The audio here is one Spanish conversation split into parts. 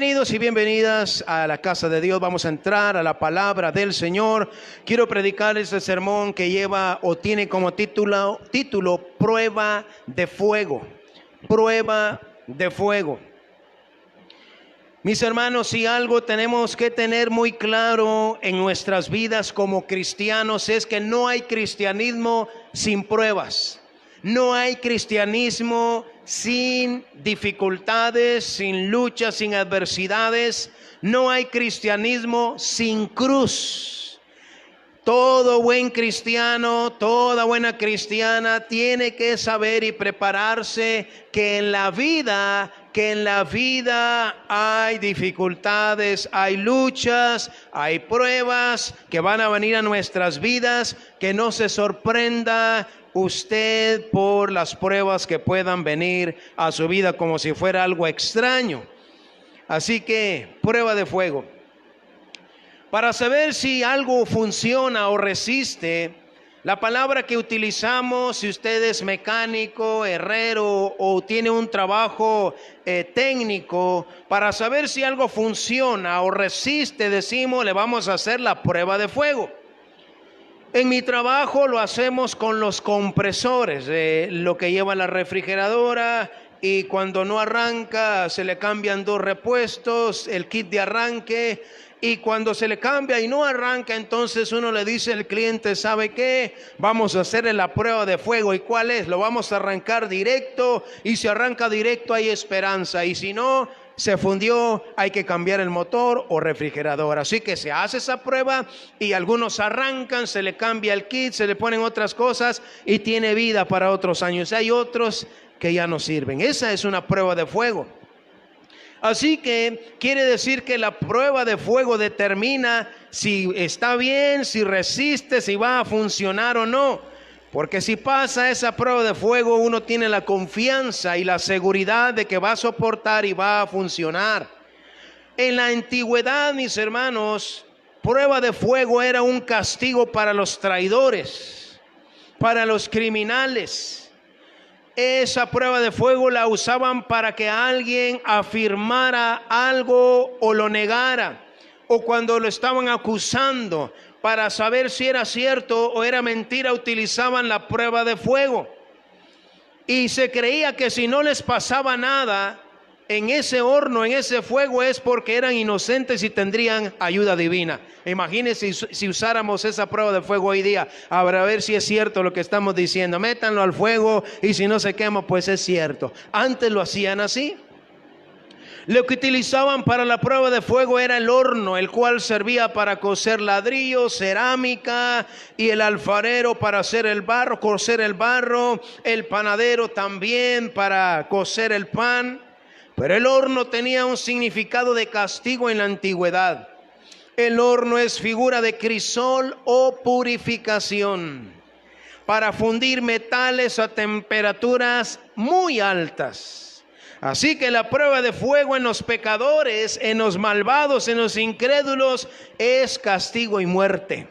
Bienvenidos y bienvenidas a la casa de Dios. Vamos a entrar a la palabra del Señor. Quiero predicar este sermón que lleva o tiene como título Prueba de Fuego. Prueba de Fuego. Mis hermanos, si algo tenemos que tener muy claro en nuestras vidas como cristianos es que no hay cristianismo sin pruebas. No hay cristianismo sin dificultades, sin luchas, sin adversidades. No hay cristianismo sin cruz. Todo buen cristiano, toda buena cristiana tiene que saber y prepararse que en la vida hay dificultades, hay luchas, hay pruebas que van a venir a nuestras vidas. Que no se sorprenda usted por las pruebas que puedan venir a su vida como si fuera algo extraño. Así que, prueba de fuego. Para saber si algo funciona o resiste, la palabra que utilizamos, si usted es mecánico, herrero o tiene un trabajo técnico, para saber si algo funciona o resiste, decimos, le vamos a hacer la prueba de fuego. En mi trabajo lo hacemos con los compresores, lo que lleva la refrigeradora, y cuando no arranca se le cambian 2 repuestos, el kit de arranque, y cuando se le cambia y no arranca, entonces uno le dice al cliente, ¿sabe qué? Vamos a hacerle la prueba de fuego. ¿Y cuál es? Lo vamos a arrancar directo, y si arranca directo hay esperanza, y si no, se fundió, hay que cambiar el motor o refrigerador. Así que se hace esa prueba y algunos arrancan, se le cambia el kit, se le ponen otras cosas y tiene vida para otros años. Hay otros que ya no sirven. Esa es una prueba de fuego. Así que quiere decir que la prueba de fuego determina si está bien, si resiste, si va a funcionar o no. Porque si pasa esa prueba de fuego, uno tiene la confianza y la seguridad de que va a soportar y va a funcionar. En la antigüedad, mis hermanos, prueba de fuego era un castigo para los traidores, para los criminales. Esa prueba de fuego la usaban para que alguien afirmara algo o lo negara, o cuando lo estaban acusando, para saber si era cierto o era mentira, utilizaban la prueba de fuego. Y se creía que si no les pasaba nada en ese horno, en ese fuego, es porque eran inocentes y tendrían ayuda divina. Imagínense si usáramos esa prueba de fuego hoy día, a ver si es cierto lo que estamos diciendo. Métanlo al fuego y si no se quema, pues es cierto. Antes lo hacían así. Lo que utilizaban para la prueba de fuego era el horno, el cual servía para cocer ladrillos, cerámica, y el alfarero para hacer el barro, cocer el barro, el panadero también para cocer el pan. Pero el horno tenía un significado de castigo en la antigüedad. El horno es figura de crisol o purificación para fundir metales a temperaturas muy altas. Así que la prueba de fuego en los pecadores, en los malvados, en los incrédulos, es castigo y muerte.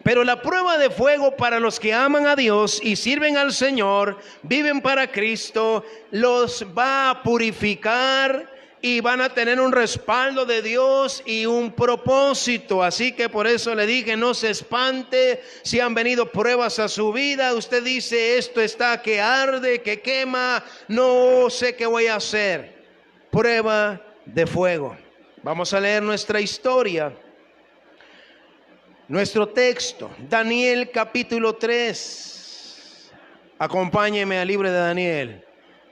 Pero la prueba de fuego para los que aman a Dios y sirven al Señor, viven para Cristo, los va a purificar y van a tener un respaldo de Dios y un propósito. Así que por eso le dije, no se espante si han venido pruebas a su vida. Usted dice, esto está que arde, que quema, no sé qué voy a hacer. Prueba de fuego. Vamos a leer nuestra historia. Nuestro texto, Daniel capítulo 3. Acompáñeme al libro de Daniel.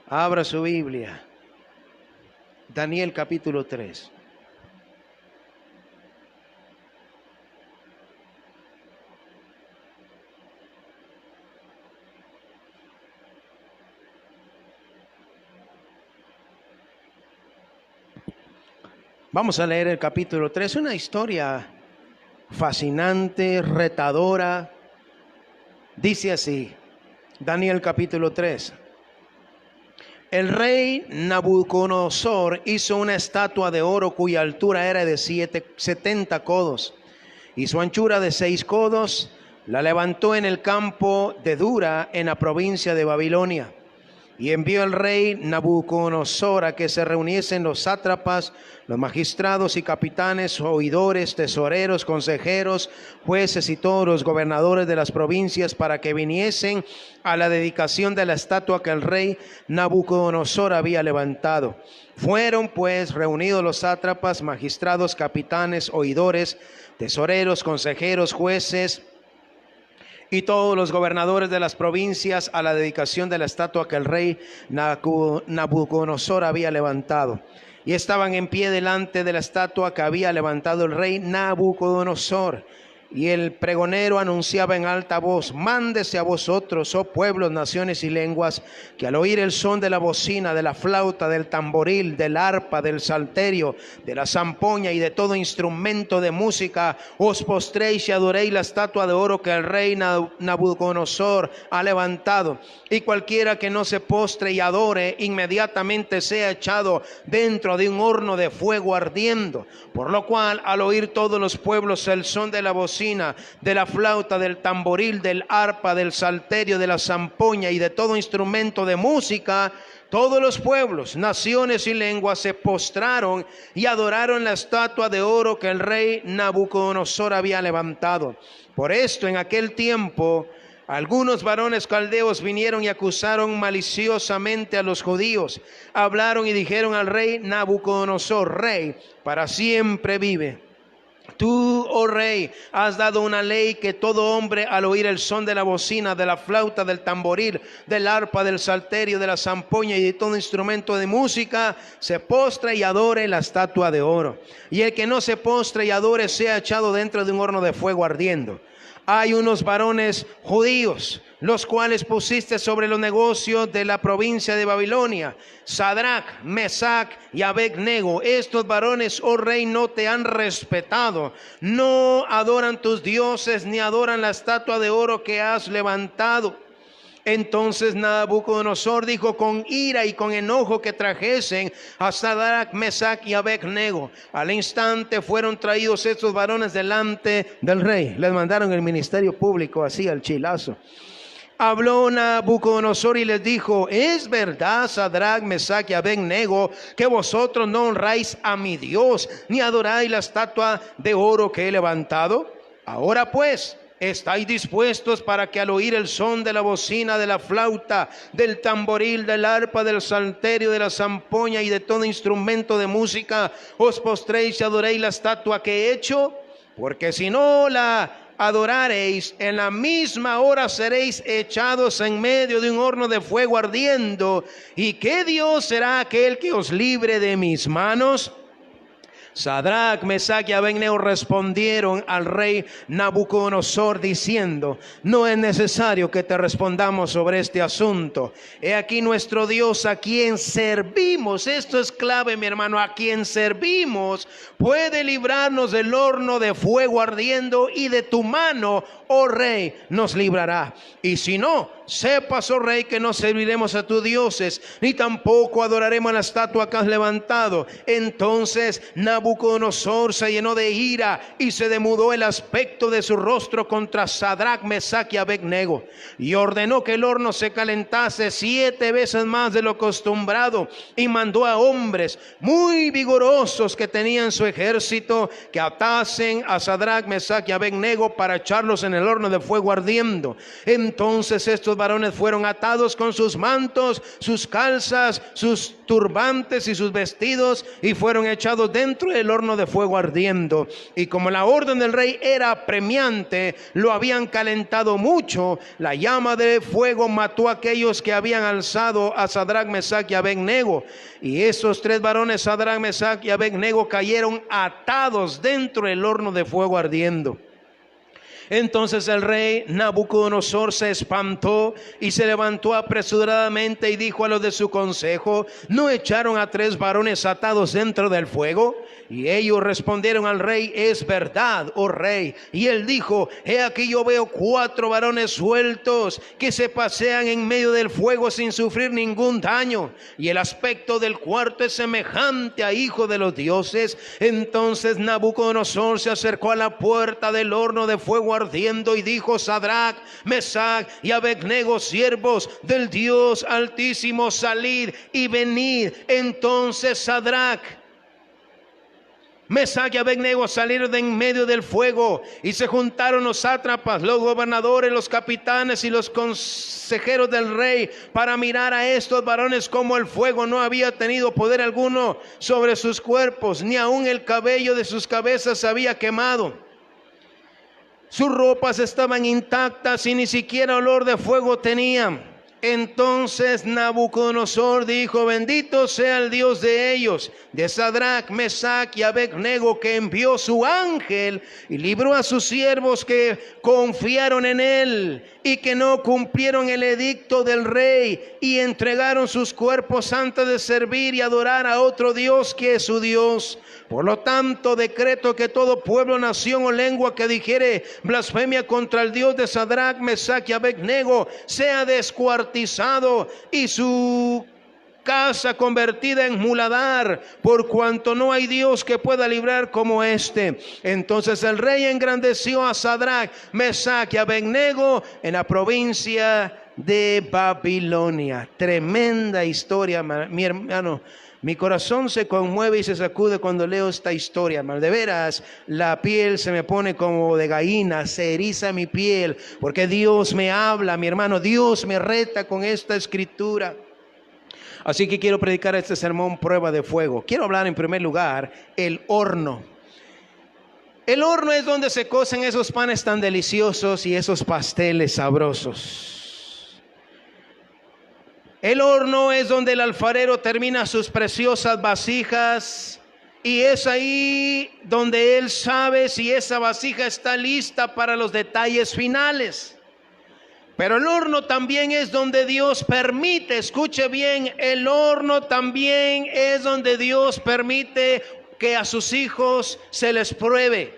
Abra su Biblia. Daniel capítulo 3. Vamos a leer el capítulo 3, una historia fascinante, retadora. Dice así, Daniel capítulo 3. El rey Nabucodonosor hizo una estatua de oro cuya altura era de 70 codos y su anchura de 6 codos. La levantó en el campo de Dura, en la provincia de Babilonia. Y envió el rey Nabucodonosor a que se reuniesen los sátrapas, los magistrados y capitanes, oidores, tesoreros, consejeros, jueces y todos los gobernadores de las provincias para que viniesen a la dedicación de la estatua que el rey Nabucodonosor había levantado. Fueron pues reunidos los sátrapas, magistrados, capitanes, oidores, tesoreros, consejeros, jueces y todos los gobernadores de las provincias a la dedicación de la estatua que el rey Nabucodonosor había levantado. Y estaban en pie delante de la estatua que había levantado el rey Nabucodonosor. Y el pregonero anunciaba en alta voz: mándese a vosotros, oh pueblos, naciones y lenguas, que al oír el son de la bocina, de la flauta, del tamboril, del arpa, del salterio, de la zampoña y de todo instrumento de música, os postréis y adoréis la estatua de oro que el rey Nabucodonosor ha levantado. Y cualquiera que no se postre y adore, inmediatamente sea echado dentro de un horno de fuego ardiendo. Por lo cual, al oír todos los pueblos el son de la bocina, de la flauta, del tamboril, del arpa, del salterio, de la zampoña y de todo instrumento de música, todos los pueblos, naciones y lenguas se postraron y adoraron la estatua de oro que el rey Nabucodonosor había levantado. Por esto, en aquel tiempo, algunos varones caldeos vinieron y acusaron maliciosamente a los judíos. Hablaron y dijeron al rey Nabucodonosor: rey, para siempre vive. Tú, oh rey, has dado una ley que todo hombre al oír el son de la bocina, de la flauta, del tamboril, del arpa, del salterio, de la zampoña y de todo instrumento de música, se postre y adore la estatua de oro. Y el que no se postre y adore sea echado dentro de un horno de fuego ardiendo. Hay unos varones judíos, los cuales pusiste sobre los negocios de la provincia de Babilonia, Sadrach, Mesach y Abed-nego. Estos varones, oh rey, no te han respetado, no adoran tus dioses, ni adoran la estatua de oro que has levantado. Entonces Nabucodonosor dijo con ira y con enojo que trajesen a Sadrach, Mesach y Abed-nego. Al instante fueron traídos estos varones delante del rey. Les mandaron el ministerio público así al chilazo. Habló Nabucodonosor y les dijo: ¿es verdad, Sadrach, Mesach y Abed-nego, que vosotros no honráis a mi Dios, ni adoráis la estatua de oro que he levantado? Ahora pues, ¿estáis dispuestos para que al oír el son de la bocina, de la flauta, del tamboril, del arpa, del salterio, de la zampoña y de todo instrumento de música, os postréis y adoréis la estatua que he hecho? Porque si no la adorareis, en la misma hora seréis echados en medio de un horno de fuego ardiendo. ¿Y qué Dios será aquel que os libre de mis manos? Sadrach, Mesach y Abed-nego respondieron al rey Nabucodonosor diciendo: no es necesario que te respondamos sobre este asunto. He aquí nuestro Dios, a quien servimos. Esto es clave, mi hermano. A quien servimos puede librarnos del horno de fuego ardiendo, y de tu mano, oh rey, nos librará. Y si no, sepas, oh rey, que no serviremos a tus dioses, ni tampoco adoraremos la estatua que has levantado. Entonces Nabucodonosor se llenó de ira y se demudó el aspecto de su rostro contra Sadrach, Mesach y Abed-nego, y ordenó que el horno se calentase 7 veces más de lo acostumbrado, y mandó a hombres muy vigorosos que tenían su ejército que atasen a Sadrach, Mesach y Abed-nego para echarlos en el horno de fuego ardiendo. Entonces estos varones fueron atados con sus mantos, sus calzas, sus turbantes y sus vestidos, y fueron echados dentro del horno de fuego ardiendo. Y como la orden del rey era apremiante, lo habían calentado mucho, la llama de fuego mató a aquellos que habían alzado a Sadrach, Mesach y Abed-nego. Y esos 3 varones, Sadrach, Mesach y Abed-nego, cayeron atados dentro del horno de fuego ardiendo. Entonces el rey Nabucodonosor se espantó y se levantó apresuradamente y dijo a los de su consejo: ¿no echaron a 3 varones atados dentro del fuego? Y ellos respondieron al rey: es verdad, oh rey. Y él dijo: he aquí yo veo 4 varones sueltos que se pasean en medio del fuego sin sufrir ningún daño, y el aspecto del cuarto es semejante a hijo de los dioses. Entonces Nabucodonosor se acercó a la puerta del horno de fuego ardiendo y dijo: Sadrach, Mesach y Abednego, siervos del Dios Altísimo, salid y venid. Entonces Sadrach, Mesach y Abednego salieron de en medio del fuego, y se juntaron los sátrapas, los gobernadores, los capitanes y los consejeros del rey para mirar a estos varones, como el fuego no había tenido poder alguno sobre sus cuerpos, ni aun el cabello de sus cabezas se había quemado. Sus ropas estaban intactas y ni siquiera olor de fuego tenían. Entonces Nabucodonosor dijo: bendito sea el Dios de ellos, de Sadrach, Mesach y Abednego, que envió su ángel y libró a sus siervos que confiaron en él y que no cumplieron el edicto del rey y entregaron sus cuerpos antes de servir y adorar a otro Dios que es su Dios. Por lo tanto, decreto que todo pueblo, nación o lengua que dijere blasfemia contra el Dios de Sadrach, Mesach y Abednego sea descuartizado y su casa convertida en muladar, por cuanto no hay Dios que pueda librar como este. Entonces el rey engrandeció a Sadrach, Mesach y Abednego en la provincia de Babilonia. Tremenda historia, mi hermano. Mi corazón se conmueve y se sacude cuando leo esta historia, hermano. De veras, la piel se me pone como de gallina, se eriza mi piel, porque Dios me habla, mi hermano. Dios me reta con esta escritura. Así que quiero predicar este sermón, prueba de fuego. Quiero hablar en primer lugar, el horno. El horno es donde se cocen esos panes tan deliciosos y esos pasteles sabrosos. El horno es donde el alfarero termina sus preciosas vasijas, y es ahí donde él sabe si esa vasija está lista para los detalles finales. Pero el horno también es donde Dios permite, escuche bien, el horno también es donde Dios permite que a sus hijos se les pruebe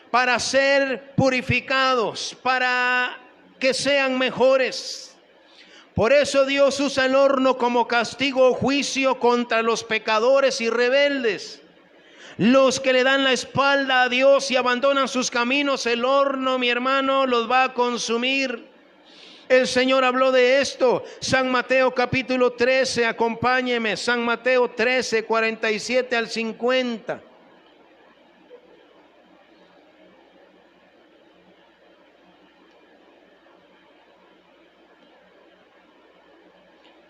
para ser purificados, para que sean mejores. Por eso Dios usa el horno como castigo o juicio contra los pecadores y rebeldes. Los que le dan la espalda a Dios y abandonan sus caminos, el horno, mi hermano, los va a consumir. El Señor habló de esto. San Mateo capítulo 13, acompáñeme. San Mateo 13, 47 al 50.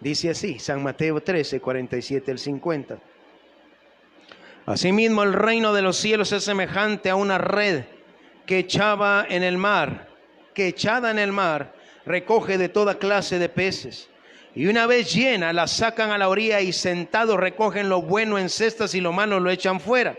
Dice así, San Mateo 13, 47 al 50. Asimismo, el reino de los cielos es semejante a una red que echada en el mar, recoge de toda clase de peces. Y una vez llena, la sacan a la orilla y sentados recogen lo bueno en cestas y lo malo lo echan fuera.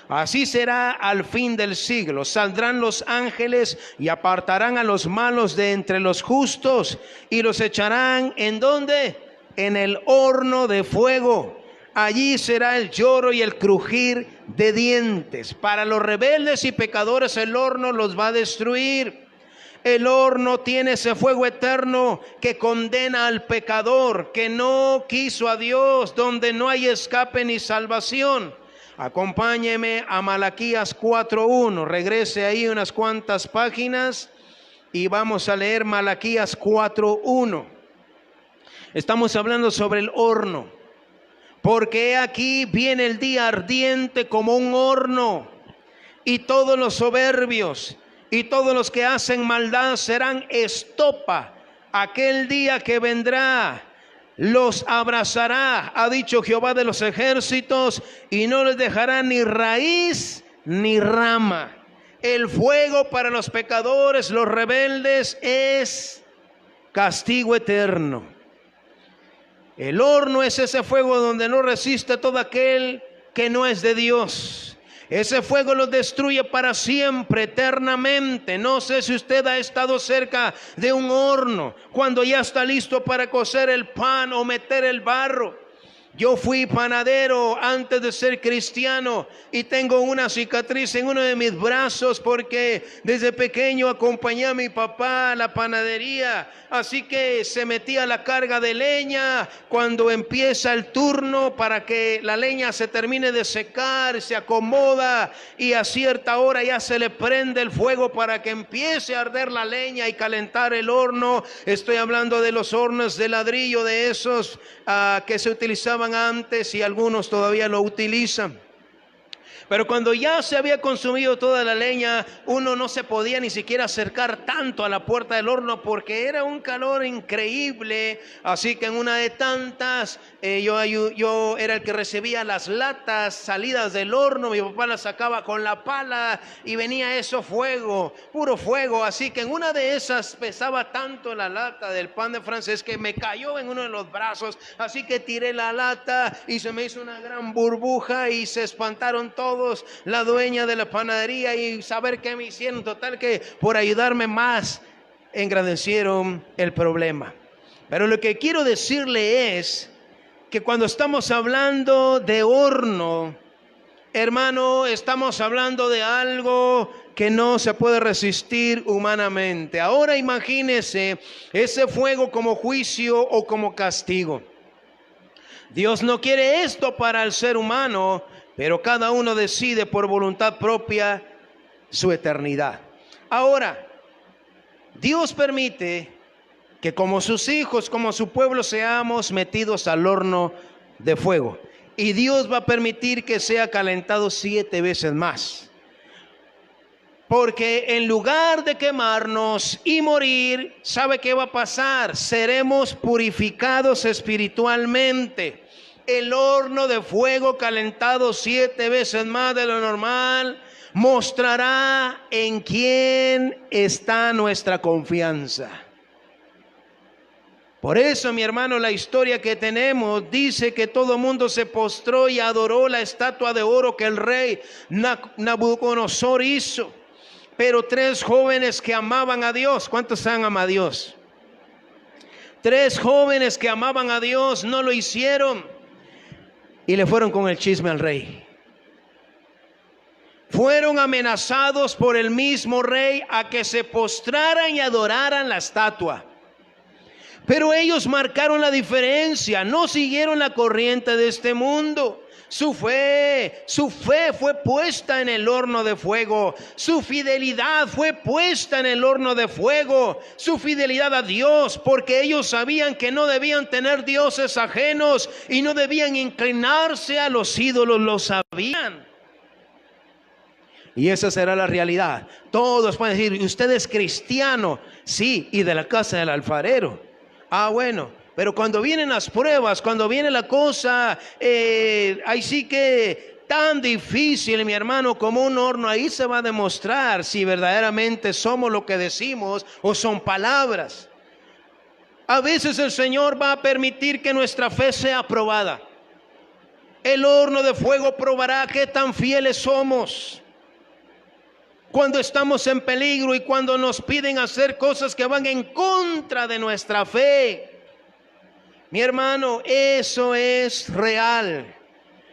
Así será al fin del siglo. Saldrán los ángeles y apartarán a los malos de entre los justos y los echarán ¿en dónde? En el horno de fuego. Allí será el lloro y el crujir de dientes. Para los rebeldes y pecadores el horno los va a destruir. El horno tiene ese fuego eterno que condena al pecador, que no quiso a Dios, donde no hay escape ni salvación. Acompáñeme a Malaquías 4:1, regrese ahí unas cuantas páginas y vamos a leer Malaquías 4:1. Estamos hablando sobre el horno, porque aquí viene el día ardiente como un horno, y todos los soberbios y todos los que hacen maldad serán estopa. Aquel día que vendrá los abrazará, ha dicho Jehová de los ejércitos, y no les dejará ni raíz ni rama. El fuego para los pecadores, los rebeldes, es castigo eterno. El horno es ese fuego donde no resiste todo aquel que no es de Dios. Ese fuego los destruye para siempre, eternamente. No sé si usted ha estado cerca de un horno, cuando ya está listo para cocer el pan o meter el barro. Yo fui panadero antes de ser cristiano y tengo una cicatriz en uno de mis brazos porque desde pequeño acompañé a mi papá a la panadería. Así que se metía la carga de leña cuando empieza el turno para que la leña se termine de secar, se acomoda y a cierta hora ya se le prende el fuego para que empiece a arder la leña y calentar el horno. Estoy hablando de los hornos de ladrillo, de esos que se utilizaban antes y algunos todavía lo utilizan. Pero cuando ya se había consumido toda la leña, uno no se podía ni siquiera acercar tanto a la puerta del horno porque era un calor increíble. Así que en una de tantas, yo era el que recibía las latas salidas del horno. Mi papá las sacaba con la pala y venía eso fuego, puro fuego. Así que en una de esas pesaba tanto la lata del pan de francés que me cayó en uno de los brazos. Así que tiré la lata y se me hizo una gran burbuja y se espantaron todos, la dueña de la panadería, y saber qué me hicieron. Total que por ayudarme más engrandecieron el problema. Pero lo que quiero decirle es que cuando estamos hablando de horno, hermano, estamos hablando de algo que no se puede resistir humanamente. Ahora imagínese ese fuego como juicio o como castigo. Dios no quiere esto para el ser humano, pero cada uno decide por voluntad propia su eternidad. Ahora, Dios permite que como sus hijos, como su pueblo, seamos metidos al horno de fuego. Y Dios va a permitir que sea calentado 7 veces más. Porque en lugar de quemarnos y morir, ¿sabe qué va a pasar? Seremos purificados espiritualmente. El horno de fuego calentado 7 veces más de lo normal mostrará en quién está nuestra confianza. Por eso, mi hermano, la historia que tenemos dice que todo mundo se postró y adoró la estatua de oro que el rey Nabucodonosor hizo. Pero 3 jóvenes que amaban a Dios, ¿cuántos aman a Dios? 3 jóvenes que amaban a Dios no lo hicieron y le fueron con el chisme al rey. Fueron amenazados por el mismo rey a que se postraran y adoraran la estatua. Pero ellos marcaron la diferencia, no siguieron la corriente de este mundo. Su fe fue puesta en el horno de fuego. Su fidelidad fue puesta en el horno de fuego. Su fidelidad a Dios, porque ellos sabían que no debían tener dioses ajenos y no debían inclinarse a los ídolos, lo sabían. Y esa será la realidad. Todos pueden decir, usted es cristiano, sí, y de la casa del alfarero. Ah, bueno, pero cuando vienen las pruebas, cuando viene la cosa, ahí sí que tan difícil, mi hermano, como un horno, ahí se va a demostrar si verdaderamente somos lo que decimos o son palabras. A veces el Señor va a permitir que nuestra fe sea probada. El horno de fuego probará qué tan fieles somos. Cuando estamos en peligro y cuando nos piden hacer cosas que van en contra de nuestra fe. Mi hermano, eso es real.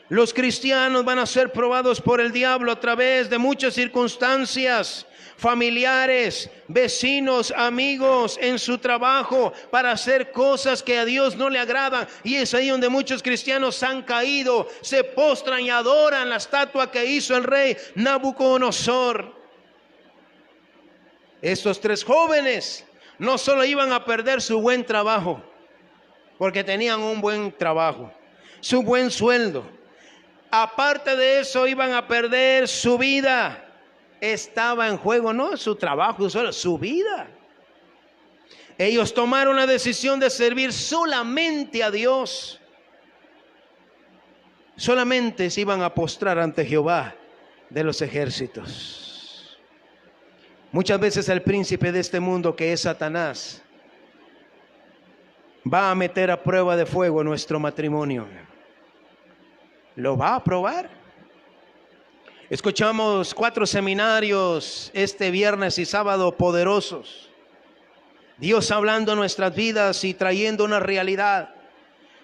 Los cristianos van a ser probados por el diablo a través de muchas circunstancias, familiares, vecinos, amigos, en su trabajo, para hacer cosas que a Dios no le agradan. Y es ahí donde muchos cristianos han caído, se postran y adoran la estatua que hizo el rey Nabucodonosor. Estos 3 jóvenes no solo iban a perder su buen trabajo, porque tenían un buen trabajo, su buen sueldo. Aparte de eso, iban a perder su vida. Estaba en juego, no su trabajo, solo su vida. Ellos tomaron la decisión de servir solamente a Dios. Solamente se iban a postrar ante Jehová de los ejércitos. Muchas veces el príncipe de este mundo, que es Satanás, va a meter a prueba de fuego nuestro matrimonio. ¿Lo va a probar? Escuchamos 4 seminarios este viernes y sábado poderosos. Dios hablando nuestras vidas y trayendo una realidad.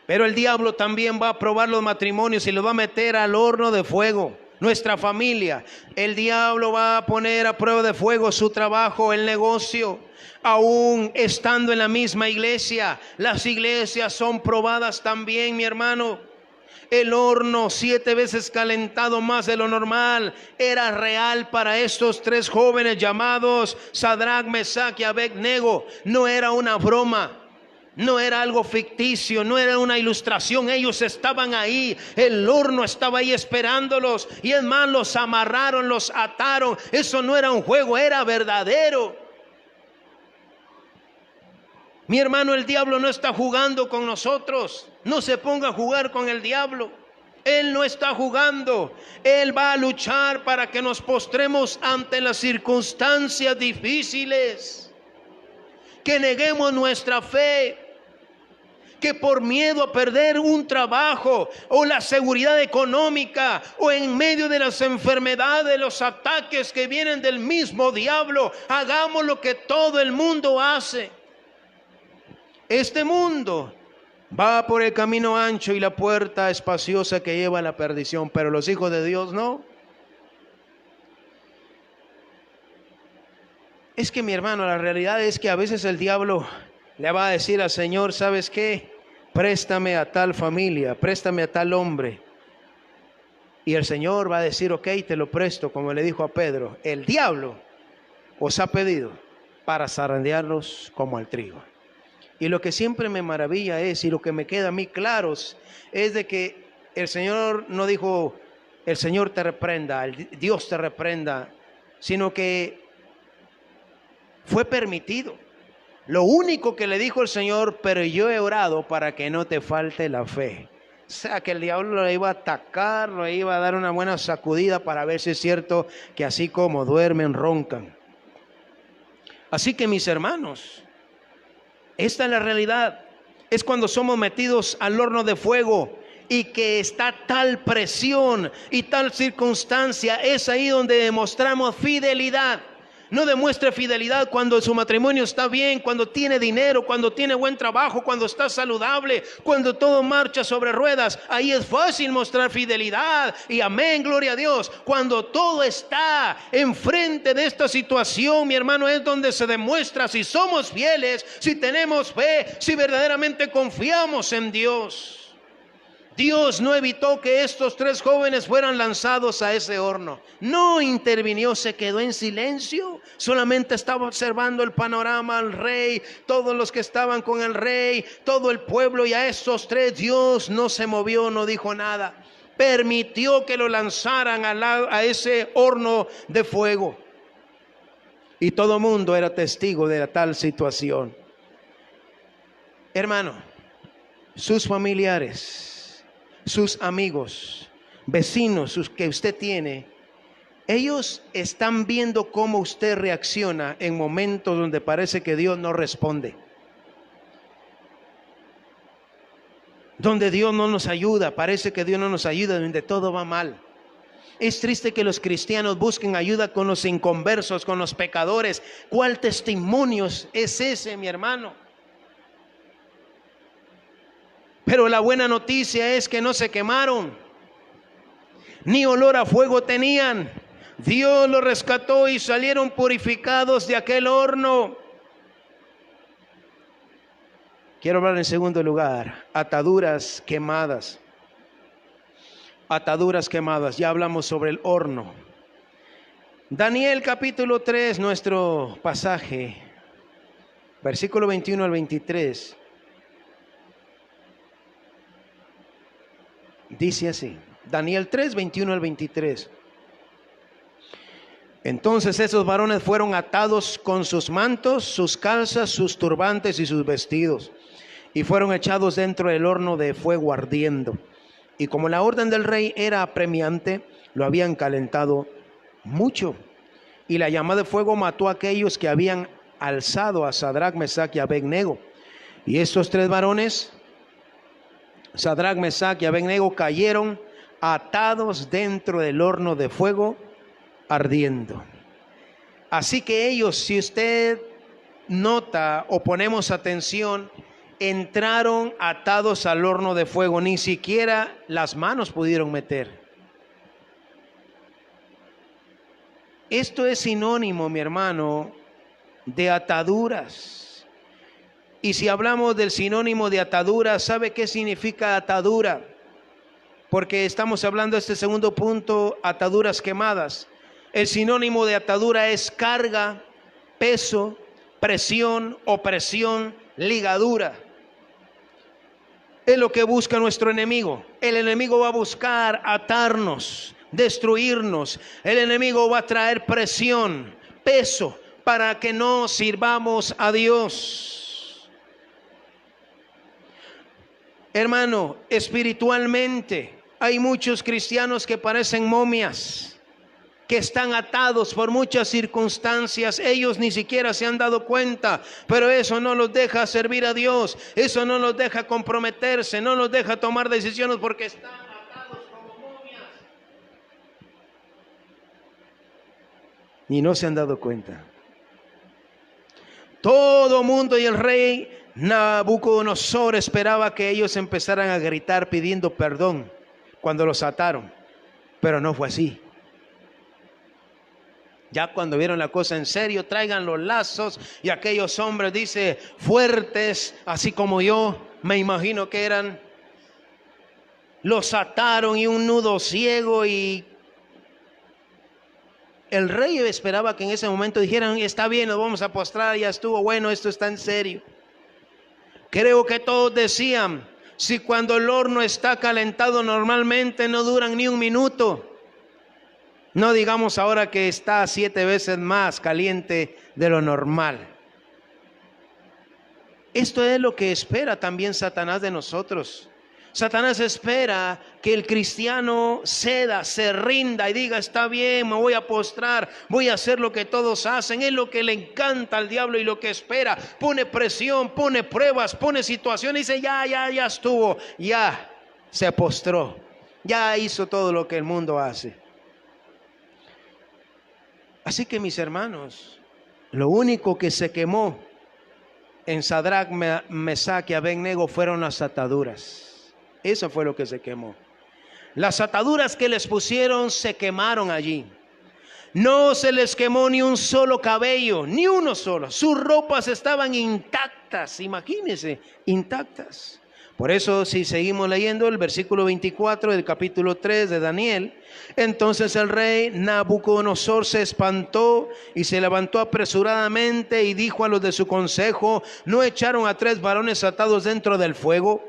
Pero el diablo también va a probar los matrimonios y los va a meter al horno de fuego. Nuestra familia, el diablo va a poner a prueba de fuego su trabajo, el negocio. Aún estando en la misma iglesia, las iglesias son probadas también, mi hermano. El horno 7 veces calentado más de lo normal era real para estos 3 jóvenes llamados Sadrach, Mesach y Abed-nego. No era una broma. No era algo ficticio, no era una ilustración. Ellos estaban ahí, el horno estaba ahí esperándolos. Y es más, los amarraron, los ataron. Eso no era un juego, era verdadero. Mi hermano, el diablo no está jugando con nosotros. No se ponga a jugar con el diablo. Él no está jugando. Él va a luchar para que nos postremos ante las circunstancias difíciles, que neguemos nuestra fe, que por miedo a perder un trabajo o la seguridad económica o en medio de las enfermedades, los ataques que vienen del mismo diablo, hagamos lo que todo el mundo hace. Este mundo va por el camino ancho y la puerta espaciosa que lleva a la perdición, pero los hijos de Dios no. Es que, mi hermano, la realidad es que a veces el diablo le va a decir al Señor: ¿sabes qué? Préstame a tal familia, préstame a tal hombre. Y el Señor va a decir: ok, te lo presto, como le dijo a Pedro. El diablo os ha pedido para zarandearlos como al trigo. Y lo que siempre me maravilla es, y lo que me queda a mí claro, es de que el Señor no dijo: el Señor te reprenda, Dios te reprenda, sino que fue permitido. Lo único que le dijo el Señor: pero yo he orado para que no te falte la fe. O sea, que el diablo le iba a atacar, le iba a dar una buena sacudida para ver si es cierto que así como duermen, roncan. Así que, mis hermanos, esta es la realidad. Es cuando somos metidos al horno de fuego y que está tal presión y tal circunstancia, es ahí donde demostramos fidelidad. No demuestre fidelidad cuando su matrimonio está bien, cuando tiene dinero, cuando tiene buen trabajo, cuando está saludable, cuando todo marcha sobre ruedas. Ahí es fácil mostrar fidelidad. Y amén, gloria a Dios. Cuando todo está enfrente de esta situación, mi hermano, es donde se demuestra si somos fieles, si tenemos fe, si verdaderamente confiamos en Dios. Dios no evitó que estos 3 jóvenes fueran lanzados a ese horno. No intervinió, se quedó en silencio. Solamente estaba observando el panorama al rey, todos los que estaban con el rey, todo el pueblo, y a estos 3 Dios no se movió, no dijo nada. Permitió que lo lanzaran a ese horno de fuego. Y todo el mundo era testigo de la tal situación. Hermano, sus familiares, sus amigos, vecinos, sus que usted tiene, ellos están viendo cómo usted reacciona en momentos donde parece que Dios no responde, donde Dios no nos ayuda, parece que Dios no nos ayuda, donde todo va mal. Es triste que los cristianos busquen ayuda con los inconversos, con los pecadores. ¿Cuál testimonio es ese, mi hermano? Pero la buena noticia es que no se quemaron, ni olor a fuego tenían. Dios los rescató y salieron purificados de aquel horno. Quiero hablar en segundo lugar, ataduras quemadas. Ataduras quemadas, ya hablamos sobre el horno. Daniel capítulo 3, nuestro pasaje, versículo 21 al 23. Dice así, Daniel 3, 21 al 23. Entonces esos varones fueron atados con sus mantos, sus calzas, sus turbantes y sus vestidos, y fueron echados dentro del horno de fuego ardiendo. Y como la orden del rey era apremiante, lo habían calentado mucho. Y la llama de fuego mató a aquellos que habían alzado a Sadrach, Mesach y Abed-nego. Y estos 3 varones, Sadrach, Mesach y Abed-nego, cayeron atados dentro del horno de fuego ardiendo. Así que ellos, si usted nota o ponemos atención, entraron atados al horno de fuego, ni siquiera las manos pudieron meter. Esto es sinónimo, mi hermano, de ataduras. Y si hablamos del sinónimo de atadura, ¿sabe qué significa atadura? Porque estamos hablando de este segundo punto, ataduras quemadas. El sinónimo de atadura es carga, peso, presión, opresión, ligadura. Es lo que busca nuestro enemigo. El enemigo va a buscar atarnos, destruirnos. El enemigo va a traer presión, peso, para que no sirvamos a Dios. Hermano, espiritualmente hay muchos cristianos que parecen momias, que están atados por muchas circunstancias. Ellos ni siquiera se han dado cuenta, pero eso no los deja servir a Dios, eso no los deja comprometerse, no los deja tomar decisiones, porque están atados como momias y no se han dado cuenta. Todo mundo y el rey Nabucodonosor esperaba que ellos empezaran a gritar pidiendo perdón cuando los ataron, pero no fue así. Ya cuando vieron la cosa en serio, traigan los lazos, y aquellos hombres, dice, fuertes, así como yo, me imagino que eran, los ataron y un nudo ciego, y el rey esperaba que en ese momento dijeran, está bien, nos vamos a postrar, ya estuvo bueno, esto está en serio. Creo que todos decían, si cuando el horno está calentado normalmente no duran ni un minuto, no digamos ahora que está 7 veces más caliente de lo normal. Esto es lo que espera también Satanás de nosotros. Satanás espera que el cristiano ceda, se rinda y diga, está bien, me voy a postrar, voy a hacer lo que todos hacen. Es lo que le encanta al diablo y lo que espera. Pone presión, pone pruebas, pone situaciones y dice, ya estuvo, ya se postró, ya hizo todo lo que el mundo hace. Así que, mis hermanos, lo único que se quemó en Sadrach, Mesach y Abednego fueron las ataduras. Eso fue lo que se quemó. Las ataduras que les pusieron se quemaron allí. No se les quemó ni un solo cabello, ni uno solo. Sus ropas estaban intactas, imagínense, intactas. Por eso, si seguimos leyendo el versículo 24 del capítulo 3 de Daniel, entonces el rey Nabucodonosor se espantó y se levantó apresuradamente y dijo a los de su consejo, ¿no echaron a 3 varones atados dentro del fuego?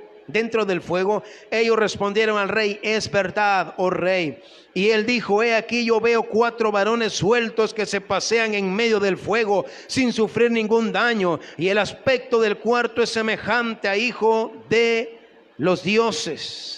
Ellos respondieron al rey, es verdad, oh rey. Y él dijo, he aquí yo veo 4 varones sueltos que se pasean en medio del fuego sin sufrir ningún daño, y el aspecto del cuarto es semejante a hijo de los dioses.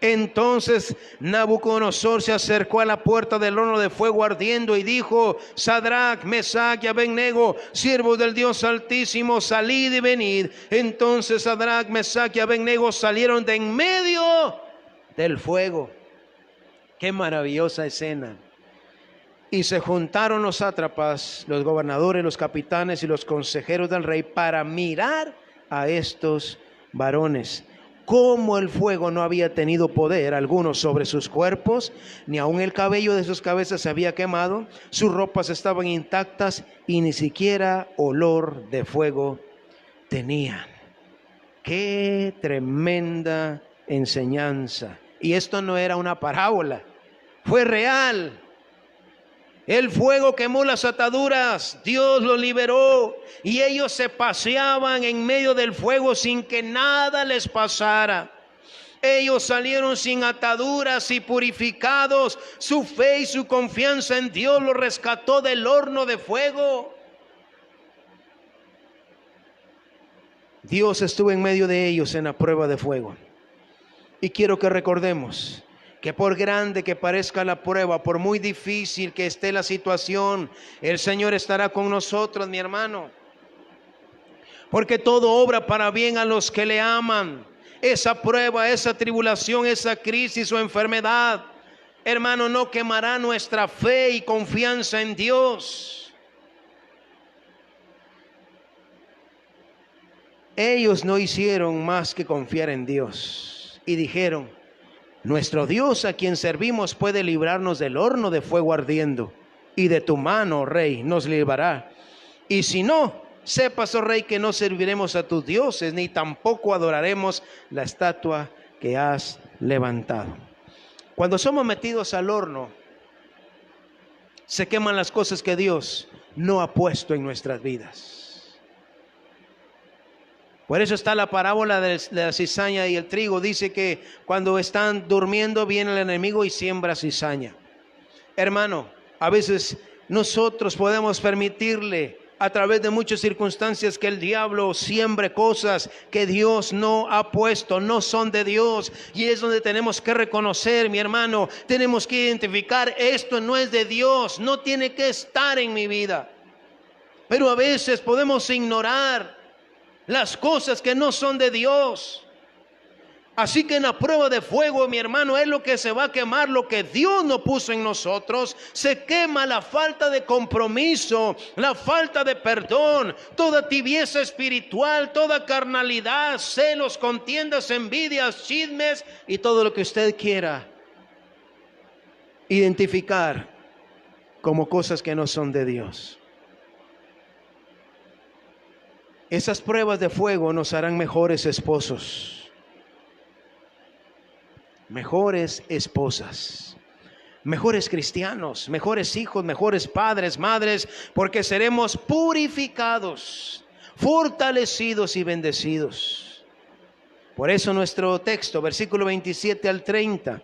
Entonces Nabucodonosor se acercó a la puerta del horno de fuego ardiendo y dijo, Sadrach, Mesach y Abednego, siervos del Dios Altísimo, salid y venid. Entonces Sadrach, Mesach y Abednego salieron de en medio del fuego. Qué maravillosa escena. Y se juntaron los sátrapas, los gobernadores, los capitanes y los consejeros del rey para mirar a estos varones. Como el fuego no había tenido poder alguno sobre sus cuerpos, ni aun el cabello de sus cabezas se había quemado, sus ropas estaban intactas y ni siquiera olor de fuego tenían. Qué tremenda enseñanza. Y esto no era una parábola, fue real. El fuego quemó las ataduras, Dios los liberó y ellos se paseaban en medio del fuego sin que nada les pasara. Ellos salieron sin ataduras y purificados. Su fe y su confianza en Dios los rescató del horno de fuego. Dios estuvo en medio de ellos en la prueba de fuego. Y quiero que recordemos que por grande que parezca la prueba, por muy difícil que esté la situación, el Señor estará con nosotros, mi hermano. Porque todo obra para bien a los que le aman. Esa prueba, esa tribulación, esa crisis o enfermedad, hermano, no quemará nuestra fe y confianza en Dios. Ellos no hicieron más que confiar en Dios y dijeron: nuestro Dios a quien servimos puede librarnos del horno de fuego ardiendo, y de tu mano, rey, nos librará. Y si no, sepas, oh rey, que no serviremos a tus dioses, ni tampoco adoraremos la estatua que has levantado. Cuando somos metidos al horno, se queman las cosas que Dios no ha puesto en nuestras vidas. Por eso está la parábola de la cizaña y el trigo. Dice que cuando están durmiendo viene el enemigo y siembra cizaña. Hermano, a veces nosotros podemos permitirle a través de muchas circunstancias que el diablo siembre cosas que Dios no ha puesto, no son de Dios. Y es donde tenemos que reconocer, mi hermano, tenemos que identificar: esto no es de Dios, no tiene que estar en mi vida. Pero a veces podemos ignorar las cosas que no son de Dios. Así que en la prueba de fuego, mi hermano, es lo que se va a quemar, lo que Dios no puso en nosotros. Se quema la falta de compromiso, la falta de perdón, toda tibieza espiritual, toda carnalidad, celos, contiendas, envidias, chismes y todo lo que usted quiera identificar como cosas que no son de Dios. Esas pruebas de fuego nos harán mejores esposos, mejores esposas, mejores cristianos, mejores hijos, mejores padres, madres, porque seremos purificados, fortalecidos y bendecidos. Por eso nuestro texto, versículo 27 al 30.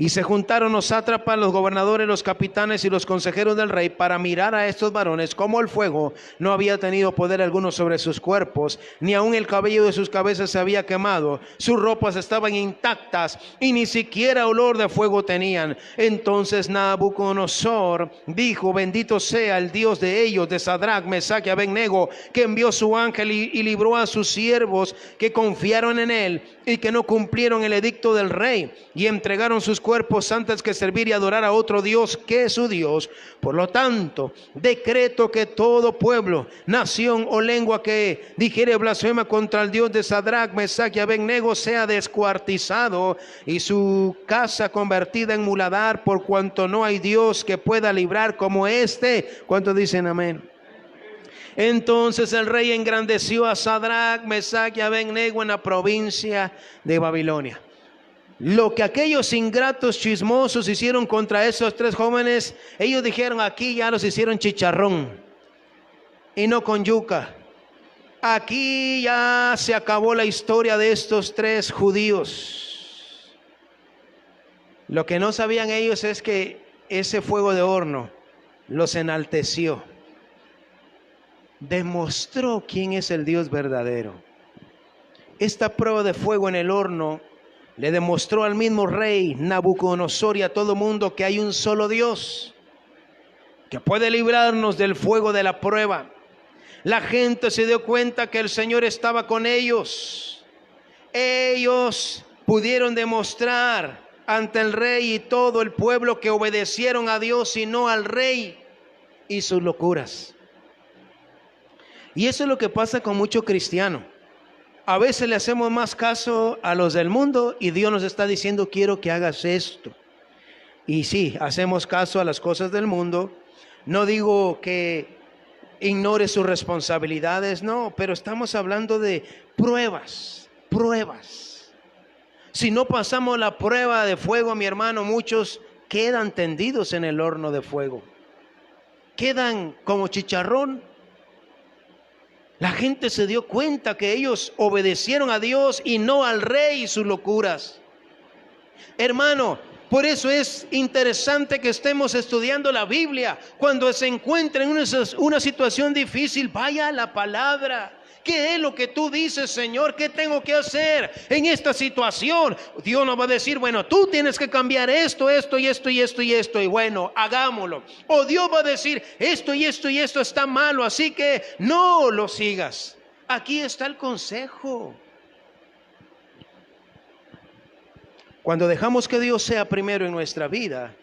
Y se juntaron los sátrapas, los gobernadores, los capitanes y los consejeros del rey para mirar a estos varones, como el fuego no había tenido poder alguno sobre sus cuerpos, ni aun el cabello de sus cabezas se había quemado, sus ropas estaban intactas y ni siquiera olor de fuego tenían. Entonces Nabucodonosor dijo: bendito sea el Dios de ellos, de Sadrach, Mesach y Abednego, que envió su ángel y libró a sus siervos que confiaron en él y que no cumplieron el edicto del rey y entregaron sus cuerpos antes que servir y adorar a otro Dios que su Dios. Por lo tanto, decreto que todo pueblo, nación o lengua que dijere blasfema contra el Dios de Sadrach, Mesach y Abednego sea descuartizado y su casa convertida en muladar, por cuanto no hay Dios que pueda librar como este. ¿Cuántos dicen amén? Entonces el rey engrandeció a Sadrach, Mesach y Abednego en la provincia de Babilonia. Lo que aquellos ingratos chismosos hicieron contra esos tres jóvenes, ellos dijeron: aquí ya los hicieron chicharrón y no con yuca. Aquí ya se acabó la historia de estos tres judíos. Lo que no sabían ellos es que ese fuego de horno los enalteció, demostró quién es el Dios verdadero. Esta prueba de fuego en el horno le demostró al mismo rey Nabucodonosor y a todo mundo que hay un solo Dios que puede librarnos del fuego de la prueba. La gente se dio cuenta que el Señor estaba con ellos. Ellos pudieron demostrar ante el rey y todo el pueblo que obedecieron a Dios y no al rey y sus locuras. Y eso es lo que pasa con mucho cristiano. A veces le hacemos más caso a los del mundo y Dios nos está diciendo: quiero que hagas esto. Y sí, hacemos caso a las cosas del mundo. No digo que ignore sus responsabilidades, no, pero estamos hablando de pruebas. Si no pasamos la prueba de fuego, mi hermano, muchos quedan tendidos en el horno de fuego. Quedan como chicharrón. La gente se dio cuenta que ellos obedecieron a Dios y no al rey y sus locuras. Hermano, por eso es interesante que estemos estudiando la Biblia. Cuando se encuentre en una situación difícil, vaya a la palabra. ¿Qué es lo que tú dices, Señor? ¿Qué tengo que hacer en esta situación? Dios nos va a decir: bueno, tú tienes que cambiar esto y esto, y bueno, hagámoslo. O Dios va a decir: esto y esto está malo, así que no lo sigas. Aquí está el consejo. Cuando dejamos que Dios sea primero en nuestra vida,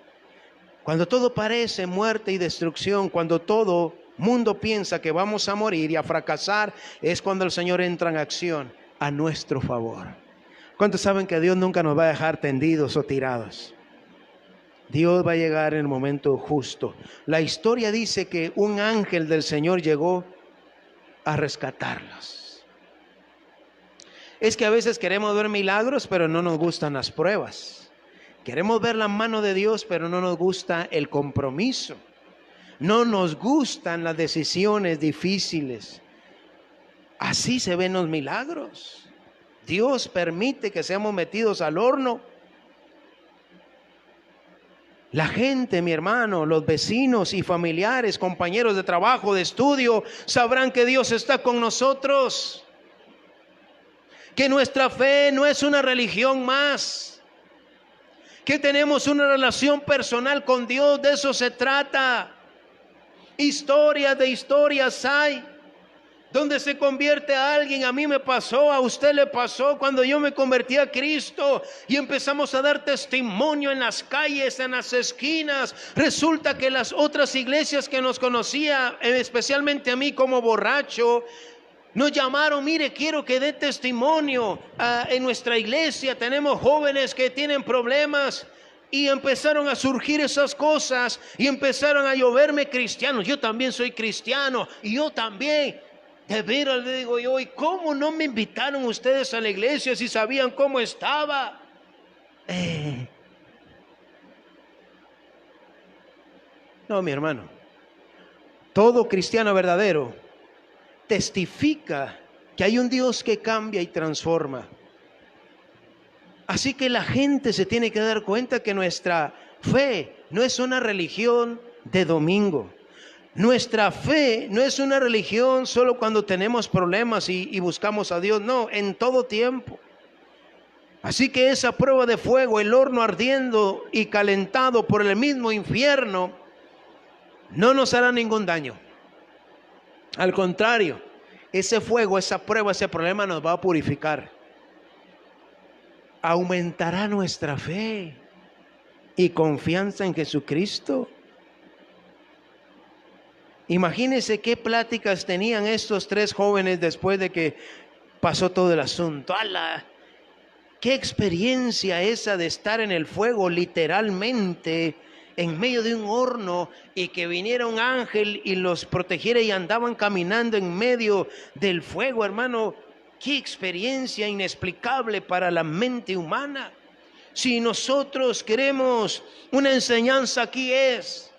cuando todo parece muerte y destrucción, cuando todo mundo piensa que vamos a morir y a fracasar, es cuando el Señor entra en acción a nuestro favor. ¿Cuántos saben que Dios nunca nos va a dejar tendidos o tirados? Dios va a llegar en el momento justo. La historia dice que un ángel del Señor llegó a rescatarlos. Es que a veces queremos ver milagros, pero no nos gustan las pruebas. Queremos ver la mano de Dios, pero no nos gusta el compromiso. No nos gustan las decisiones difíciles. Así se ven los milagros. Dios permite que seamos metidos al horno. La gente, mi hermano, los vecinos y familiares, compañeros de trabajo, de estudio, sabrán que Dios está con nosotros. Que nuestra fe no es una religión más. Que tenemos una relación personal con Dios, de eso se trata. Historias de historias hay, donde se convierte a alguien. A mí me pasó, a usted le pasó cuando yo me convertí a Cristo y empezamos a dar testimonio en las calles, en las esquinas. Resulta que las otras iglesias que nos conocía, especialmente a mí como borracho, nos llamaron: mire, quiero que dé testimonio en nuestra iglesia, tenemos jóvenes que tienen problemas. Y empezaron a surgir esas cosas y empezaron a lloverme cristianos. Yo también soy cristiano y yo también. De veras le digo yo, ¿y cómo no me invitaron ustedes a la iglesia si sabían cómo estaba? No, mi hermano. Todo cristiano verdadero testifica que hay un Dios que cambia y transforma. Así que la gente se tiene que dar cuenta que nuestra fe no es una religión de domingo. Nuestra fe no es una religión solo cuando tenemos problemas y buscamos a Dios. No, en todo tiempo. Así que esa prueba de fuego, el horno ardiendo y calentado por el mismo infierno, no nos hará ningún daño. Al contrario, ese fuego, esa prueba, ese problema nos va a purificar. Aumentará nuestra fe y confianza en Jesucristo. Imagínense qué pláticas tenían estos tres jóvenes después de que pasó todo el asunto. ¡Hala! Qué experiencia esa de estar en el fuego, literalmente en medio de un horno, y que viniera un ángel y los protegiera y andaban caminando en medio del fuego, hermano. Qué experiencia inexplicable para la mente humana. Si nosotros queremos una enseñanza aquí, es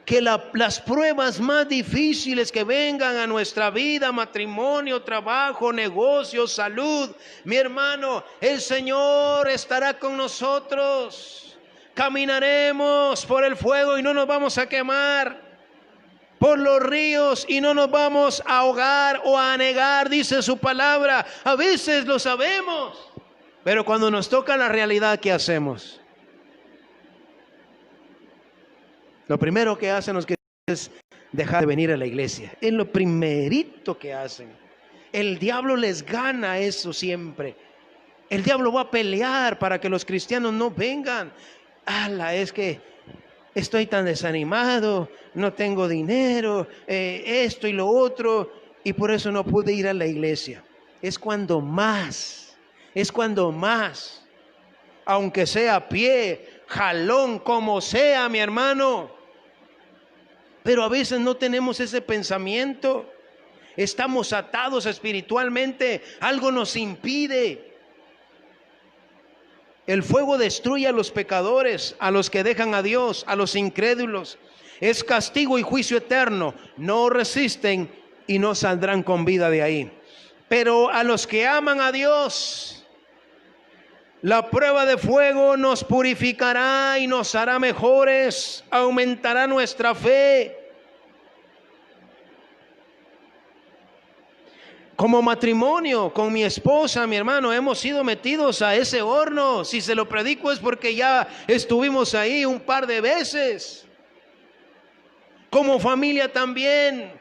que las pruebas más difíciles que vengan a nuestra vida, matrimonio, trabajo, negocio, salud, mi hermano, el Señor estará con nosotros. Caminaremos por el fuego y no nos vamos a quemar, por los ríos y no nos vamos a ahogar o a anegar, dice su palabra. A veces lo sabemos, pero cuando nos toca la realidad, ¿qué hacemos? Lo primero que hacen los que es dejar de venir a la iglesia. Es lo primerito que hacen. El diablo les gana eso siempre. El diablo va a pelear para que los cristianos no vengan. ¡Hala! Es que estoy tan desanimado, no tengo dinero, esto y lo otro, y por eso no pude ir a la iglesia. Es cuando más, aunque sea a pie, jalón, como sea, mi hermano. Pero a veces no tenemos ese pensamiento. Estamos atados espiritualmente, algo nos impide. El fuego destruye a los pecadores, a los que dejan a Dios, a los incrédulos. Es castigo y juicio eterno. No resisten y no saldrán con vida de ahí. Pero a los que aman a Dios, la prueba de fuego nos purificará y nos hará mejores, aumentará nuestra fe. Como matrimonio, con mi esposa, mi hermano, hemos sido metidos a ese horno. Si se lo predico es porque ya estuvimos ahí un par de veces. Como familia también.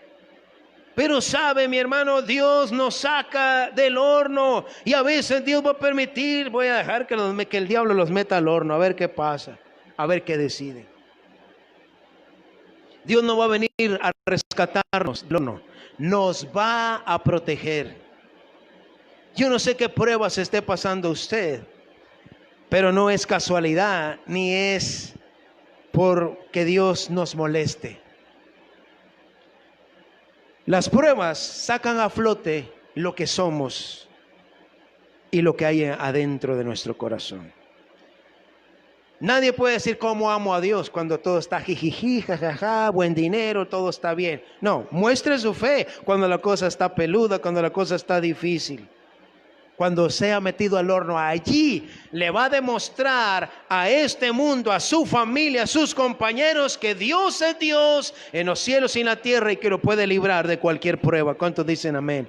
Pero sabe, mi hermano, Dios nos saca del horno. Y a veces Dios va a permitir, voy a dejar que el diablo los meta al horno, a ver qué pasa, a ver qué decide. Dios no va a venir a rescatarnos, no, nos va a proteger. Yo no sé qué pruebas esté pasando usted, pero no es casualidad, ni es porque Dios nos moleste. Las pruebas sacan a flote lo que somos y lo que hay adentro de nuestro corazón. Nadie puede decir cómo amo a Dios cuando todo está jijiji, jajaja, buen dinero, todo está bien. No, muestre su fe cuando la cosa está peluda, cuando la cosa está difícil. Cuando sea metido al horno, allí le va a demostrar a este mundo, a su familia, a sus compañeros, que Dios es Dios en los cielos y en la tierra y que lo puede librar de cualquier prueba. ¿Cuántos dicen amén?